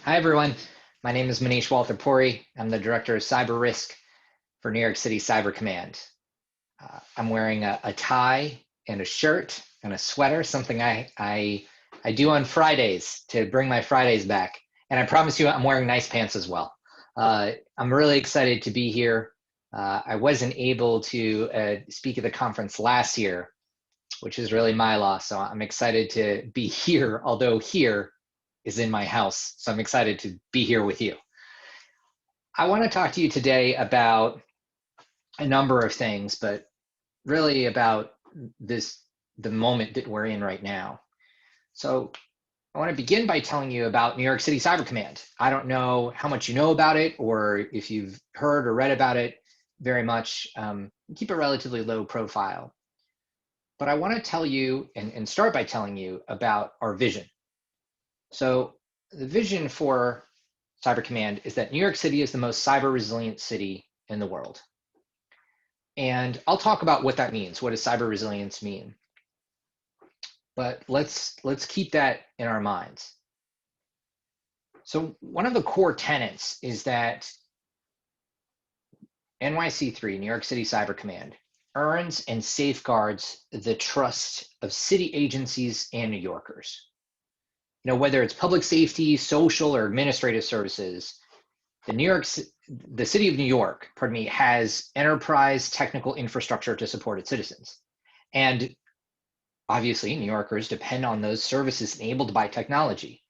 Hi, everyone. My name is Munish Walther-Puri. I'm the Director of Cyber Risk for New York City Cyber Command. I'm wearing a tie and a shirt and a sweater, something I do on Fridays to bring my Fridays back. And I promise you I'm wearing nice pants as well. I'm really excited to be here. I wasn't able to speak at the conference last year, which is really my loss. So I'm excited to be here, although here is in my house. So I'm excited to be here with you. I want to talk to you today about a number of things, but really about the moment that we're in right now. So I want to begin by telling you about New York City Cyber Command. I don't know how much you know about it or if you've heard or read about it very much. Keep a relatively low profile. But I want to tell you and start by telling you about our vision. So the vision for Cyber Command is that New York City is the most cyber resilient city in the world. And I'll talk about what that means. What does cyber resilience mean? But let's keep that in our minds. So one of the core tenets is that NYC3, New York City Cyber Command, earns and safeguards the trust of city agencies and New Yorkers. You know, whether it's public safety, social, or administrative services, the city of New York, has enterprise technical infrastructure to support its citizens. And obviously, New Yorkers depend on those services enabled by technology.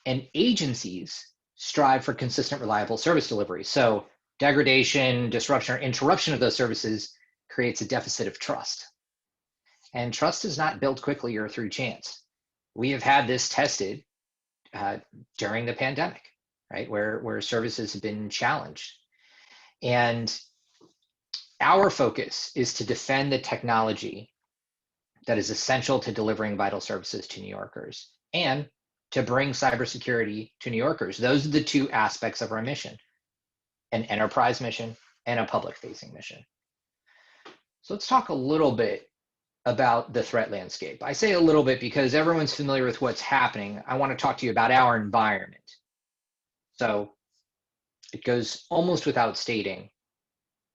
And agencies strive for consistent, reliable service delivery. So degradation, disruption, or interruption of those services creates a deficit of trust. And trust is not built quickly or through chance. We have had this tested during the pandemic, right, where services have been challenged. And our focus is to defend the technology that is essential to delivering vital services to New Yorkers and to bring cybersecurity to New Yorkers. Those are the two aspects of our mission, an enterprise mission and a public-facing mission. So let's talk a little bit about the threat landscape. I say a little bit because everyone's familiar with what's happening. I want to talk to you about our environment. So it goes almost without stating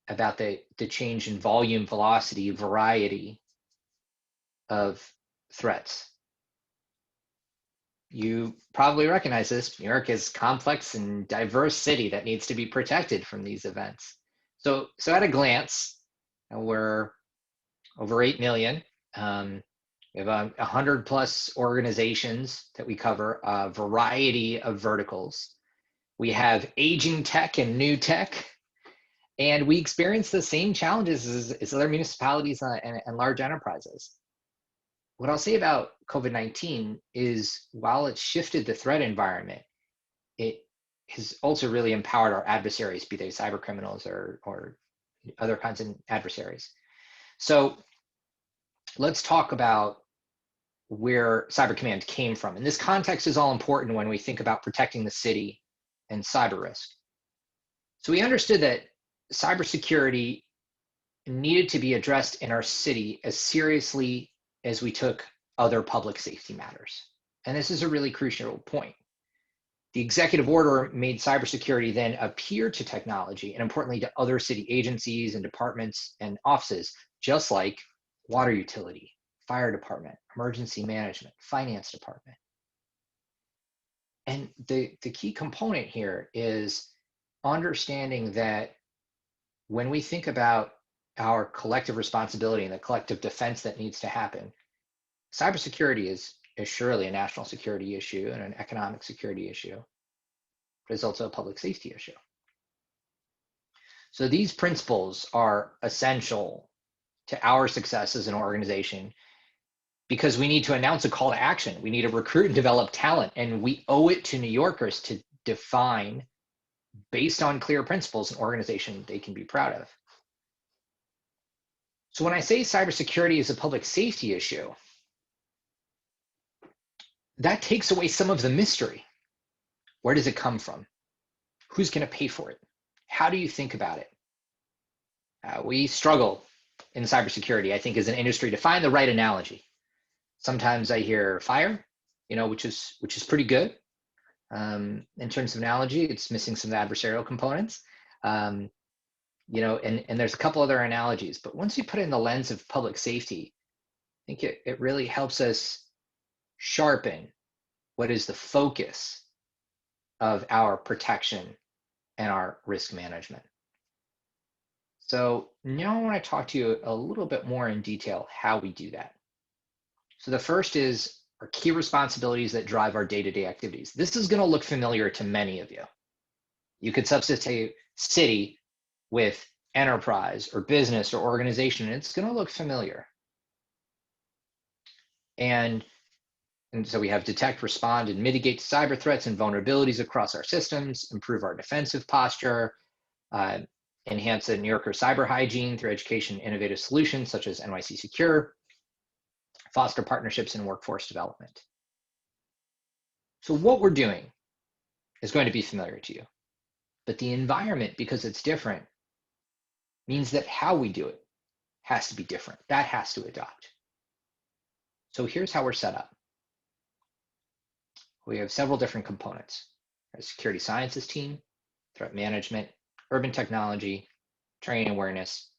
about the change in volume, velocity, variety of threats. You probably recognize this. New York is a complex and diverse city that needs to be protected from these events. So at a glance, we're over 8 million. We have 100 plus organizations that we cover, a variety of verticals. We have aging tech and new tech, and we experience the same challenges as other municipalities and large enterprises. What I'll say about COVID-19 is while it shifted the threat environment, it has also really empowered our adversaries, be they cyber criminals or other kinds of adversaries. So let's talk about where Cyber Command came from. And this context is all important when we think about protecting the city and cyber risk. So we understood that cybersecurity needed to be addressed in our city as seriously as we took other public safety matters. And this is a really crucial point. The executive order made cybersecurity then appear to technology and importantly to other city agencies and departments and offices, just like water utility, fire department, emergency management, finance department. And the key component here is understanding that when we think about our collective responsibility and the collective defense that needs to happen, cybersecurity is surely a national security issue and an economic security issue, but it's also a public safety issue. So these principles are essential to our success as an organization because we need to announce a call to action. We need to recruit and develop talent, and we owe it to New Yorkers to define, based on clear principles, an organization they can be proud of. So when I say cybersecurity is a public safety issue, that takes away some of the mystery. Where does it come from? Who's going to pay for it? How do you think about it? We struggle in cybersecurity, I think, as an industry to find the right analogy. Sometimes I hear fire, which is pretty good. In terms of analogy, it's missing some adversarial components. And there's a couple other analogies, but once you put it in the lens of public safety, I think it really helps us sharpen what is the focus of our protection and our risk management. So now I want to talk to you a little bit more in detail how we do that. So the first is our key responsibilities that drive our day-to-day activities. This is going to look familiar to many of you. You could substitute city with enterprise or business or organization, and it's going to look familiar. And so we have detect, respond, and mitigate cyber threats and vulnerabilities across our systems, improve our defensive posture, enhance the New Yorker cyber hygiene through education and innovative solutions such as NYC Secure, foster partnerships and workforce development. So what we're doing is going to be familiar to you, but the environment, because it's different, means that how we do it has to be different. That has to adopt. So here's how we're set up. We have several different components: our security sciences team, threat management, urban technology, training and awareness,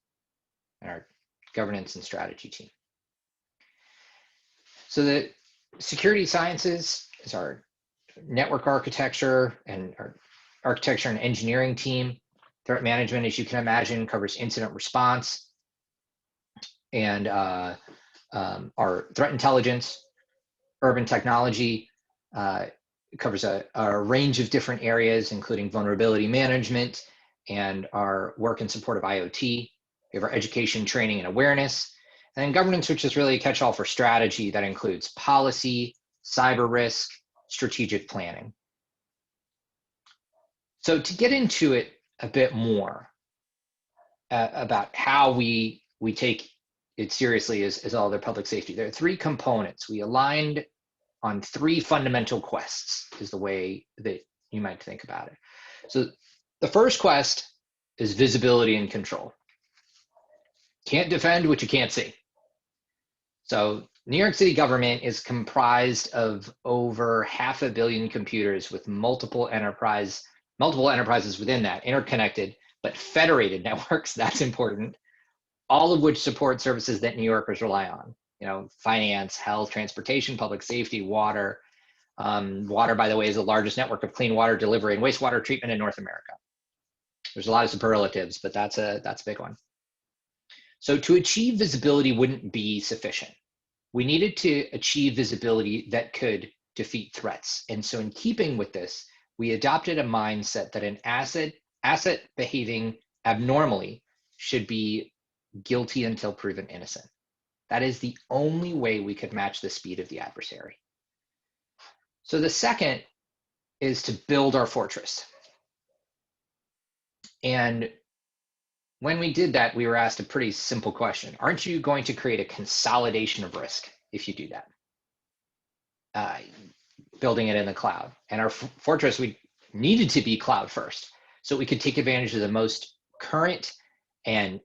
and our governance and strategy team. So the security sciences is our network architecture and our architecture and engineering team. Threat management, as you can imagine, covers incident response and our threat intelligence. Urban technology covers a range of different areas, including vulnerability management and our work in support of IoT. We have our education, training, and awareness. And then governance, which is really a catch-all for strategy that includes policy, cyber risk, strategic planning. So to get into it a bit more about how we take it seriously as all other public safety, there are three components. We aligned on three fundamental quests is the way that you might think about it. So the first quest is visibility and control. Can't defend what you can't see. So New York City government is comprised of over 500 million computers with multiple enterprises within that, interconnected but federated networks. That's important. All of which support services that New Yorkers rely on. Finance, health, transportation, public safety, water. Water, by the way, is the largest network of clean water delivery and wastewater treatment in North America. There's a lot of superlatives, but that's a big one. So to achieve visibility wouldn't be sufficient. We needed to achieve visibility that could defeat threats. And so in keeping with this, we adopted a mindset that an asset behaving abnormally should be guilty until proven innocent. That is the only way we could match the speed of the adversary. So the second is to build our fortress. And when we did that, we were asked a pretty simple question. Aren't you going to create a consolidation of risk if you do that? Building it in the cloud. And our fortress, we needed to be cloud first, so we could take advantage of the most current and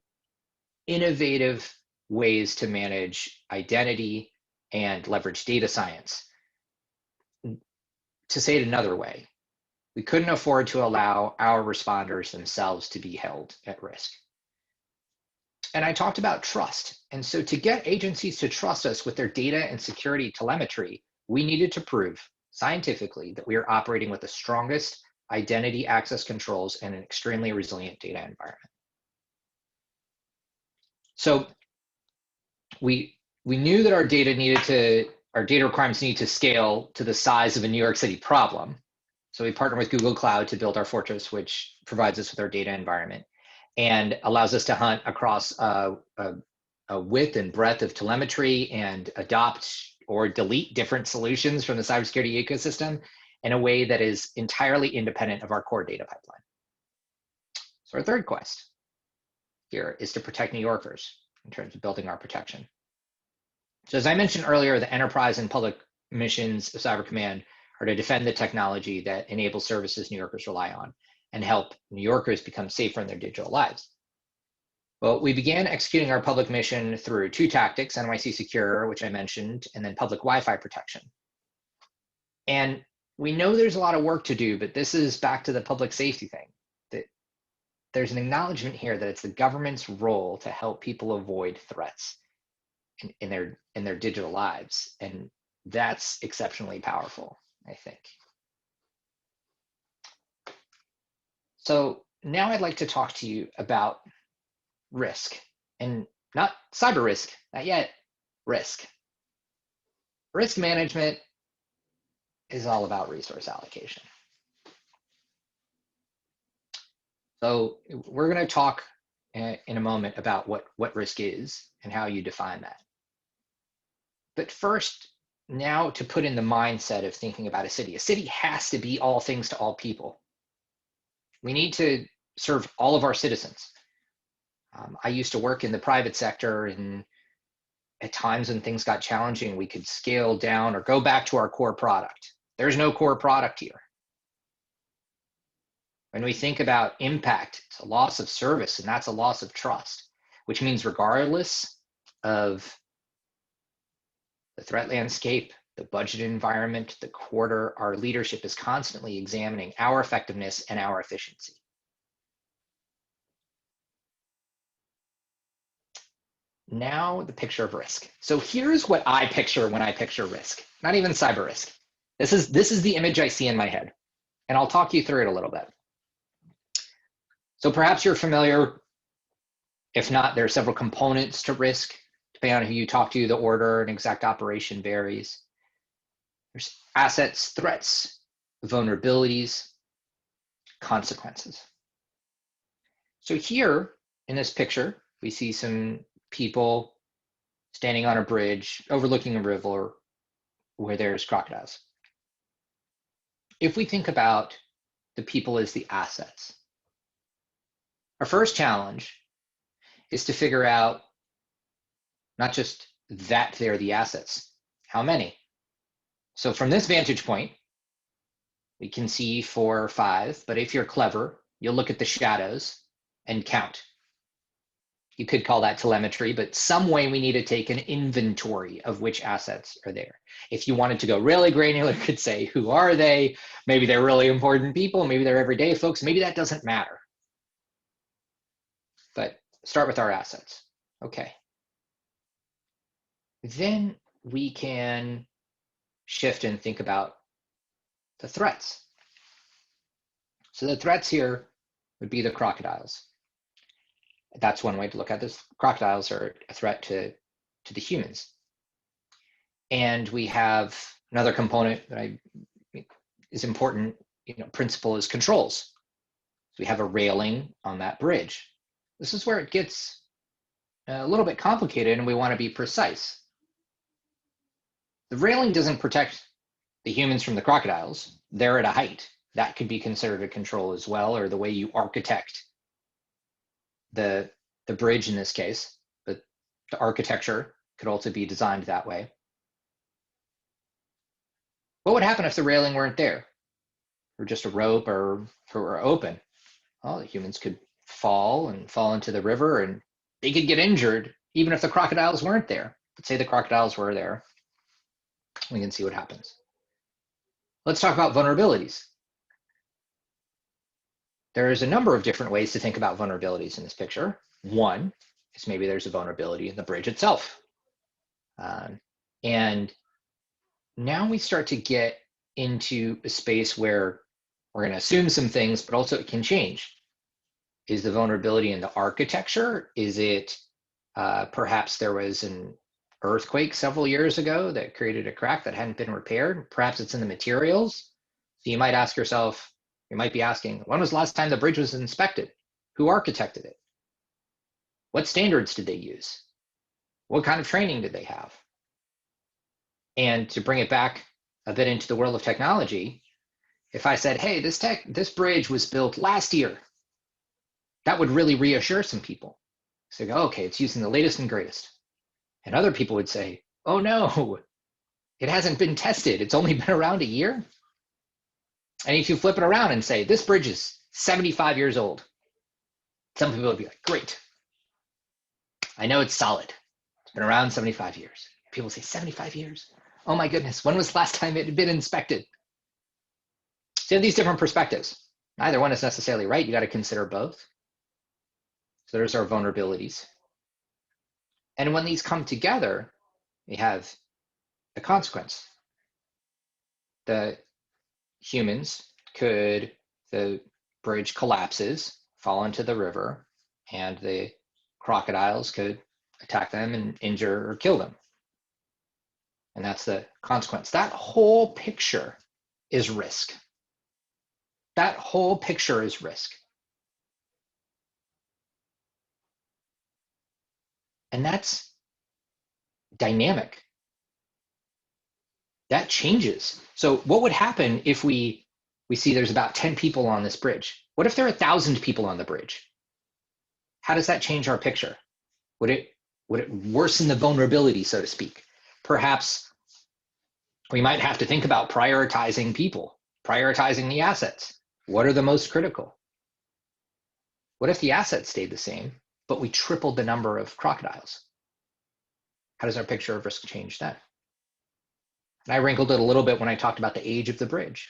innovative ways to manage identity and leverage data science. To say it another way, we couldn't afford to allow our responders themselves to be held at risk. And I talked about trust. And so to get agencies to trust us with their data and security telemetry, we needed to prove scientifically that we are operating with the strongest identity access controls and an extremely resilient data environment. So we knew that our data requirements need to scale to the size of a New York City problem. So we partnered with Google Cloud to build our fortress, which provides us with our data environment and allows us to hunt across a width and breadth of telemetry and adopt or delete different solutions from the cybersecurity ecosystem in a way that is entirely independent of our core data pipeline. So our third quest here is to protect New Yorkers in terms of building our protection. So as I mentioned earlier, the enterprise and public missions of Cyber Command are to defend the technology that enables services New Yorkers rely on and help New Yorkers become safer in their digital lives. Well, we began executing our public mission through two tactics, NYC Secure, which I mentioned, and then public Wi-Fi protection. And we know there's a lot of work to do, but this is back to the public safety thing. That there's an acknowledgement here that it's the government's role to help people avoid threats in their digital lives, and that's exceptionally powerful, I think. So now I'd like to talk to you about risk, and not cyber risk, not yet, risk. Risk management is all about resource allocation. So we're going to talk in a moment about what risk is and how you define that. But first, now to put in the mindset of thinking about a city has to be all things to all people. We need to serve all of our citizens. I used to work in the private sector, and at times when things got challenging, we could scale down or go back to our core product. There's no core product here. When we think about impact, it's a loss of service, and that's a loss of trust, which means regardless of the threat landscape, the budget environment, the quarter, our leadership is constantly examining our effectiveness and our efficiency. Now the picture of risk. So here's what I picture when I picture risk, not even cyber risk. This is the image I see in my head, and I'll talk you through it a little bit. So perhaps you're familiar. If not, there are several components to risk. Depending on who you talk to, the order and exact operation varies. There's assets, threats, vulnerabilities, consequences. So here in this picture, we see some people standing on a bridge overlooking a river where there's crocodiles. If we think about the people as the assets, our first challenge is to figure out not just that they're the assets, how many? So from this vantage point, we can see 4 or 5, but if you're clever, you'll look at the shadows and count. You could call that telemetry, but some way we need to take an inventory of which assets are there. If you wanted to go really granular, you could say, who are they? Maybe they're really important people, maybe they're everyday folks, maybe that doesn't matter. But start with our assets. Okay. Then we can shift and think about the threats. So the threats here would be the crocodiles. That's one way to look at this. Crocodiles are a threat to the humans. And we have another component that is important, principle is controls. So we have a railing on that bridge. This is where it gets a little bit complicated, and we want to be precise. The railing doesn't protect the humans from the crocodiles. They're at a height. That could be considered a control as well, or the way you architect the bridge in this case, but the architecture could also be designed that way. What would happen if the railing weren't there, or just a rope, or if it were open? Well, the humans could fall into the river, and they could get injured even if the crocodiles weren't there. Let's say the crocodiles were there. We can see what happens. Let's talk about vulnerabilities. There's a number of different ways to think about vulnerabilities in this picture. One is maybe there's a vulnerability in the bridge itself. And now we start to get into a space where we're going to assume some things, but also it can change. Is the vulnerability in the architecture? Is it perhaps there was an earthquake several years ago that created a crack that hadn't been repaired? Perhaps it's in the materials. So you might ask yourself, you might be asking, when was the last time the bridge was inspected? Who architected it? What standards did they use? What kind of training did they have? And to bring it back a bit into the world of technology, if I said, hey, this bridge was built last year, that would really reassure some people. So they go, okay, it's using the latest and greatest. And other people would say, oh no, it hasn't been tested. It's only been around a year. And if you flip it around and say, this bridge is 75 years old, some people would be like, great. I know it's solid. It's been around 75 years. People say 75 years? Oh my goodness, when was the last time it had been inspected? So you have these different perspectives. Neither one is necessarily right. You got to consider both. So there's our vulnerabilities. And when these come together, we have the consequence. The bridge collapses, fall into the river, and the crocodiles could attack them and injure or kill them. And that's the consequence. That whole picture is risk. That whole picture is risk. And that's dynamic. That changes. So what would happen if we see there's about 10 people on this bridge? What if there are 1,000 people on the bridge? How does that change our picture? Would it worsen the vulnerability, so to speak? Perhaps we might have to think about prioritizing people, prioritizing the assets. What are the most critical? What if the assets stayed the same, but we tripled the number of crocodiles? How does our picture of risk change then? And I wrinkled it a little bit when I talked about the age of the bridge.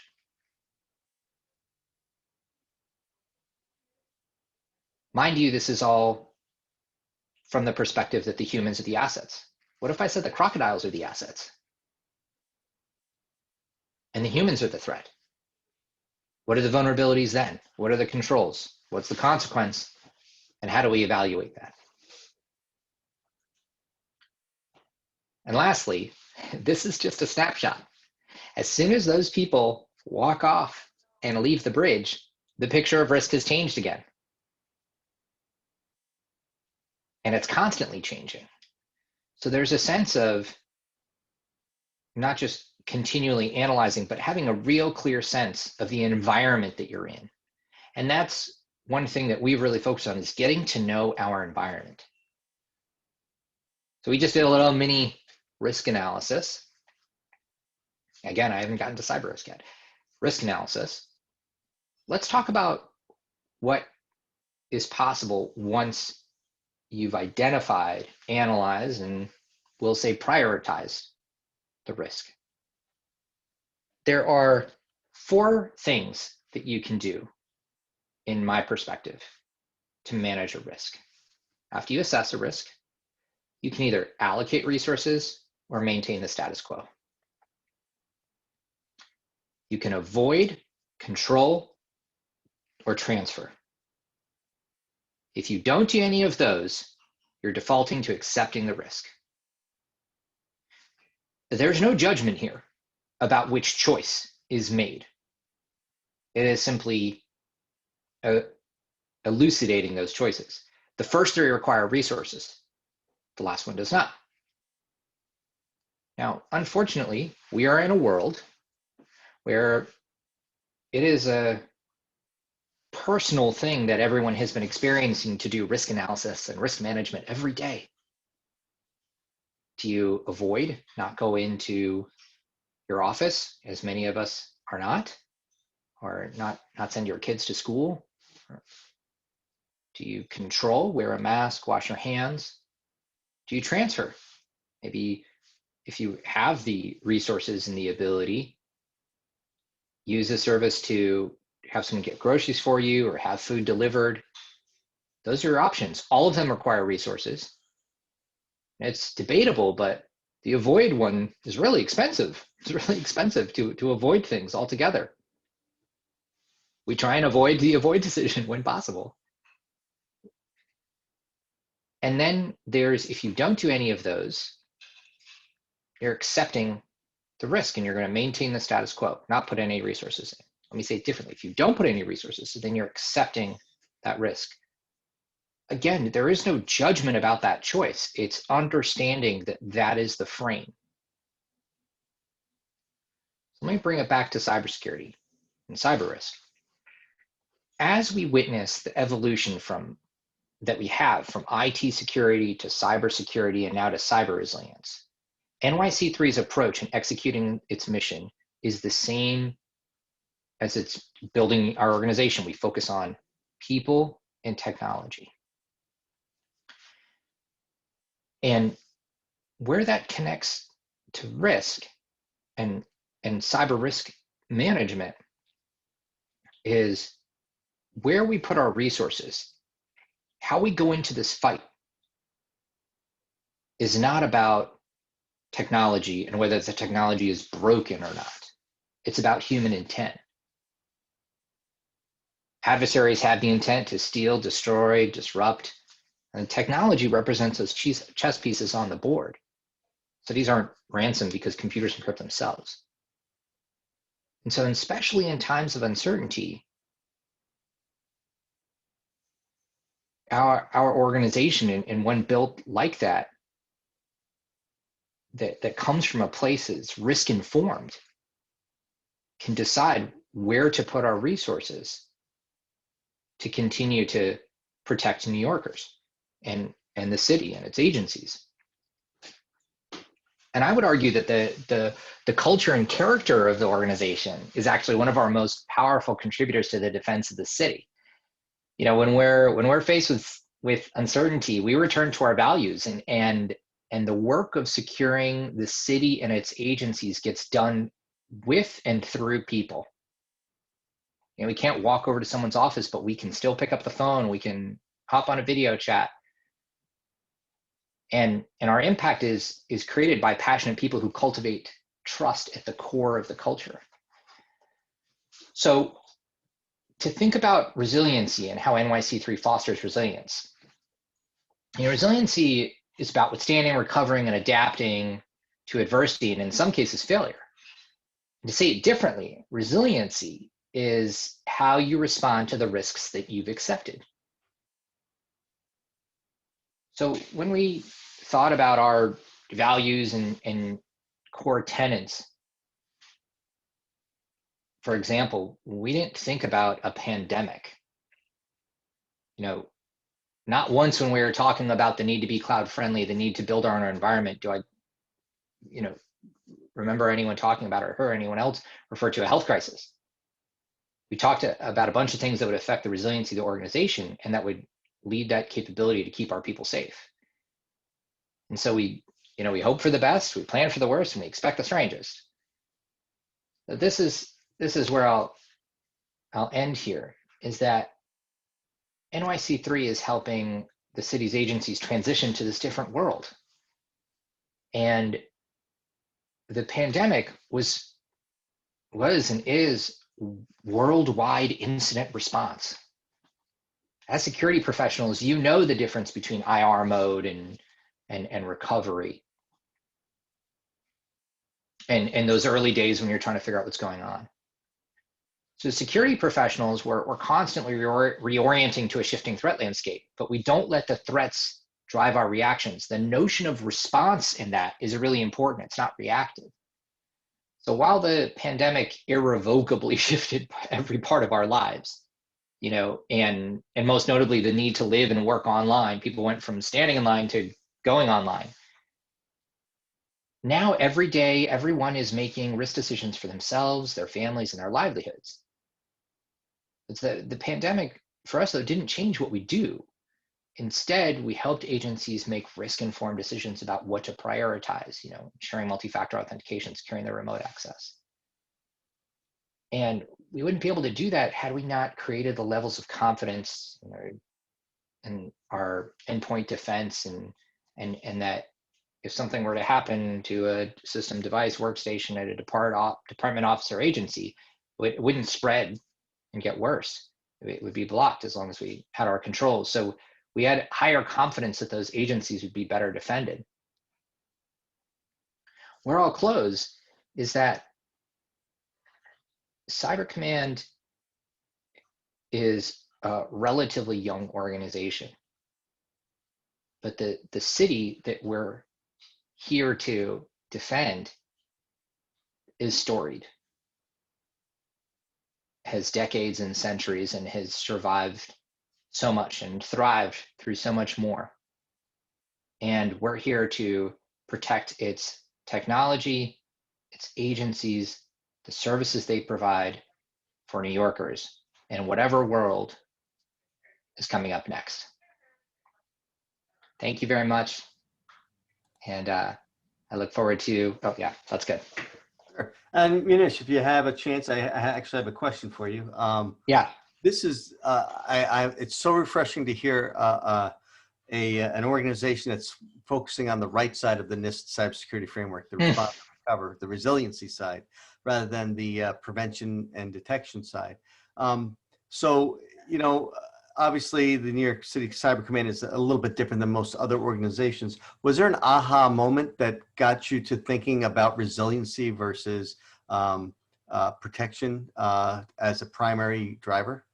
Mind you, this is all from the perspective that the humans are the assets. What if I said the crocodiles are the assets and the humans are the threat? What are the vulnerabilities then? What are the controls? What's the consequence? And how do we evaluate that? And lastly, this is just a snapshot. As soon as those people walk off and leave the bridge, the picture of risk has changed again. And it's constantly changing. So there's a sense of not just continually analyzing, but having a real clear sense of the environment that you're in. And that's one thing that we've really focused on, is getting to know our environment. So we just did a little mini risk analysis. Again, I haven't gotten to cyber risk yet. Risk analysis. Let's talk about what is possible once you've identified, analyzed, and we'll say prioritized the risk. There are 4 things that you can do, in my perspective, to manage a risk. After you assess a risk, you can either allocate resources or maintain the status quo. You can avoid, control, or transfer. If you don't do any of those, you're defaulting to accepting the risk. There's no judgment here about which choice is made. It is simply elucidating those choices. The first 3 require resources. The last one does not. Now, unfortunately, we are in a world where it is a personal thing that everyone has been experiencing to do risk analysis and risk management every day. Do you avoid, not go into your office, as many of us are not, or not send your kids to school? Do you control, wear a mask, wash your hands? Do you transfer? Maybe if you have the resources and the ability, use a service to have someone get groceries for you or have food delivered. Those are your options. All of them require resources. It's debatable, but the avoid one is really expensive. It's really expensive to avoid things altogether. We try and avoid the avoid decision when possible. And then there's, if you don't do any of those, you're accepting the risk and you're going to maintain the status quo, not put any resources in. Let me say it differently. If you don't put any resources, then you're accepting that risk. Again, there is no judgment about that choice. It's understanding that that is the frame. So let me bring it back to cybersecurity and cyber risk. As we witness the evolution that we have from IT security to cybersecurity and now to cyber resilience, NYC3's approach in executing its mission is the same as it's building our organization. We focus on people and technology. And where that connects to risk and cyber risk management is where we put our resources, how we go into this fight is not about technology and whether the technology is broken or not. It's about human intent. Adversaries have the intent to steal, destroy, disrupt, and technology represents those chess pieces on the board. So these aren't ransomed because computers encrypt themselves. And so, especially in times of uncertainty, our organization and one built like that comes from a place that's risk informed can decide where to put our resources to continue to protect New Yorkers and the city and its agencies. And I would argue that the culture and character of the organization is actually one of our most powerful contributors to the defense of the city. You know, when we're faced with uncertainty, we return to our values, and the work of securing the city and its agencies gets done with and through people. You know, we can't walk over to someone's office, but we can still pick up the phone. We can hop on a video chat. And our impact is created by passionate people who cultivate trust at the core of the culture. So to think about resiliency and how NYC3 fosters resilience, you know, resiliency is about withstanding, recovering, and adapting to adversity, and in some cases, failure. And to say it differently, resiliency is how you respond to the risks that you've accepted. So when we thought about our values and core tenets, for example, we didn't think about a pandemic. You know, not once when we were talking about the need to be cloud friendly, the need to build our own environment, do I, you know, remember anyone talking about or hear anyone else refer to a health crisis. We talked about a bunch of things that would affect the resiliency of the organization and that would lead that capability to keep our people safe. And so we hope for the best, we plan for the worst, and we expect the strangest. This is where I'll end here, is that NYC3 is helping the city's agencies transition to this different world. And the pandemic was and is worldwide incident response. As security professionals, you know the difference between IR mode and recovery. And those early days when you're trying to figure out what's going on. So security professionals, we're constantly reorienting to a shifting threat landscape, but we don't let the threats drive our reactions. The notion of response in that is really important. It's not reactive. So while the pandemic irrevocably shifted every part of our lives, you know, and most notably the need to live and work online, people went from standing in line to going online. Now, every day, everyone is making risk decisions for themselves, their families, and their livelihoods. It's the pandemic, for us, though, didn't change what we do. Instead, we helped agencies make risk-informed decisions about what to prioritize, you know, ensuring multi-factor authentication, securing their remote access. And we wouldn't be able to do that had we not created the levels of confidence in our endpoint defense and that if something were to happen to a system, device, workstation at a department office or agency, it wouldn't spread and get worse. It would be blocked as long as we had our controls. So we had higher confidence that those agencies would be better defended. Where I'll close is that Cyber Command is a relatively young organization, but the city that we're here to defend is storied, has decades and centuries, and has survived so much and thrived through so much more. And we're here to protect its technology, its agencies, the services they provide for New Yorkers in whatever world is coming up next. Thank you very much. And I look forward to, oh yeah, that's good. And Munish, if you have a chance, I actually have a question for you. Yeah. This is, it's so refreshing to hear an organization that's focusing on the right side of the NIST cybersecurity framework, the Hmm. response, recover, the resiliency side, rather than the prevention and detection side. So, you know, obviously the New York City Cyber Command is a little bit different than most other organizations. Was there an aha moment that got you to thinking about resiliency versus protection as a primary driver?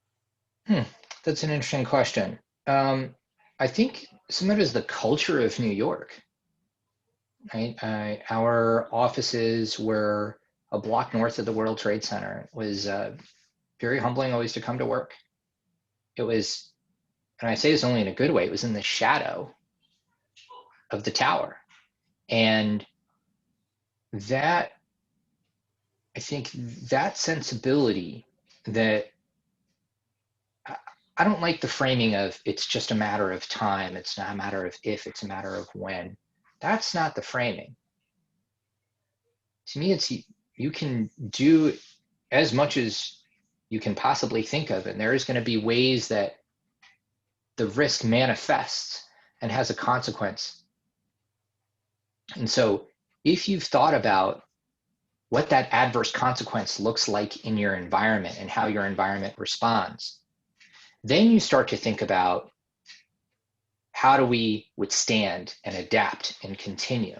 Hmm. That's an interesting question. I think some of it is the culture of New York, right? Our offices were a block north of the World Trade Center. It was very humbling always to come to work. It was, and I say this only in a good way, it was in the shadow of the tower. And that, I think that sensibility that I don't like the framing of it's just a matter of time. It's not a matter of if, it's a matter of when. That's not the framing. To me, it's you can do as much as you can possibly think of, and there is going to be ways that the risk manifests and has a consequence. And so if you've thought about what that adverse consequence looks like in your environment and how your environment responds, then you start to think about how do we withstand and adapt and continue.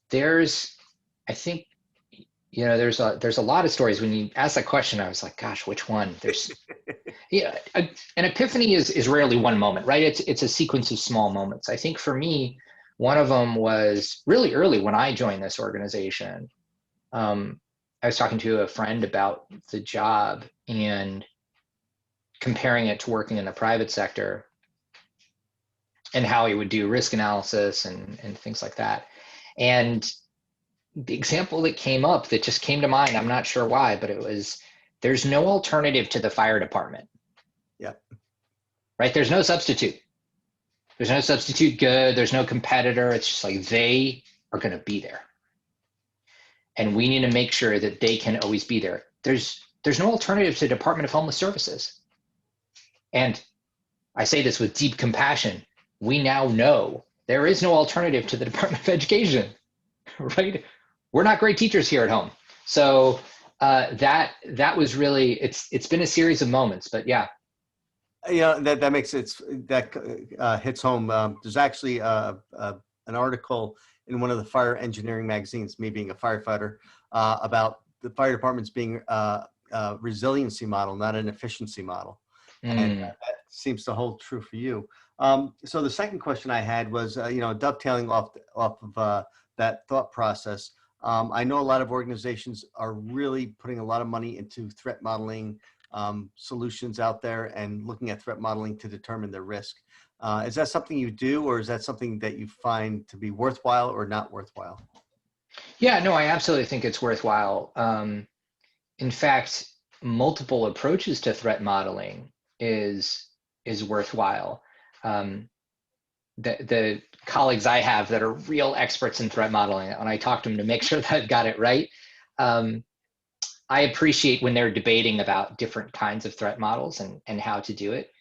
There's, I think, there's a lot of stories. When you ask that question, I was like, gosh, which one? There's, yeah, an epiphany is rarely one moment, right? It's a sequence of small moments. I think for me, one of them was really early when I joined this organization. I was talking to a friend about the job and comparing it to working in the private sector and how he would do risk analysis and things like that. And the example that came up that just came to mind, I'm not sure why, but it was there's no alternative to the fire department. Yeah. Right? There's no substitute. There's no substitute good. There's no competitor. It's just like they are going to be there. And we need to make sure that they can always be there. There's no alternative to Department of Homeless Services. And I say this with deep compassion. We now know there is no alternative to the Department of Education, right? We're not great teachers here at home. So that was really, it's been a series of moments, but yeah. Yeah, that makes it, that hits home. There's actually an article in one of the fire engineering magazines, me being a firefighter, about the fire departments being a resiliency model, not an efficiency model. And that seems to hold true for you. So the second question I had was, dovetailing off of that thought process. I know a lot of organizations are really putting a lot of money into threat modeling solutions out there and looking at threat modeling to determine their risk. Is that something you do, or is that something that you find to be worthwhile or not worthwhile? Yeah, no, I absolutely think it's worthwhile. In fact, multiple approaches to threat modeling is worthwhile. The colleagues I have that are real experts in threat modeling, when I talk to them to make sure that I've got it right, I appreciate when they're debating about different kinds of threat models and how to do it.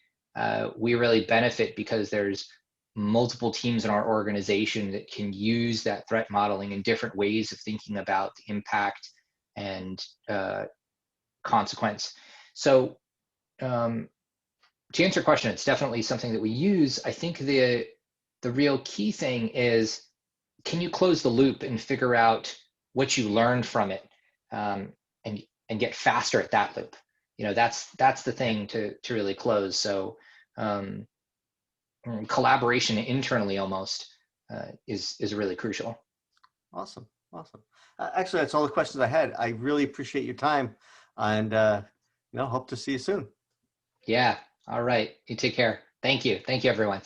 We really benefit because there's multiple teams in our organization that can use that threat modeling in different ways of thinking about the impact and consequence. So to answer your question, it's definitely something that we use. I think the real key thing is, can you close the loop and figure out what you learned from it, and get faster at that loop? That's the thing to really close. So collaboration internally almost is really crucial. Awesome. Actually, that's all the questions I had. I really appreciate your time, and hope to see you soon. Yeah. All right. You take care. Thank you. Thank you, everyone.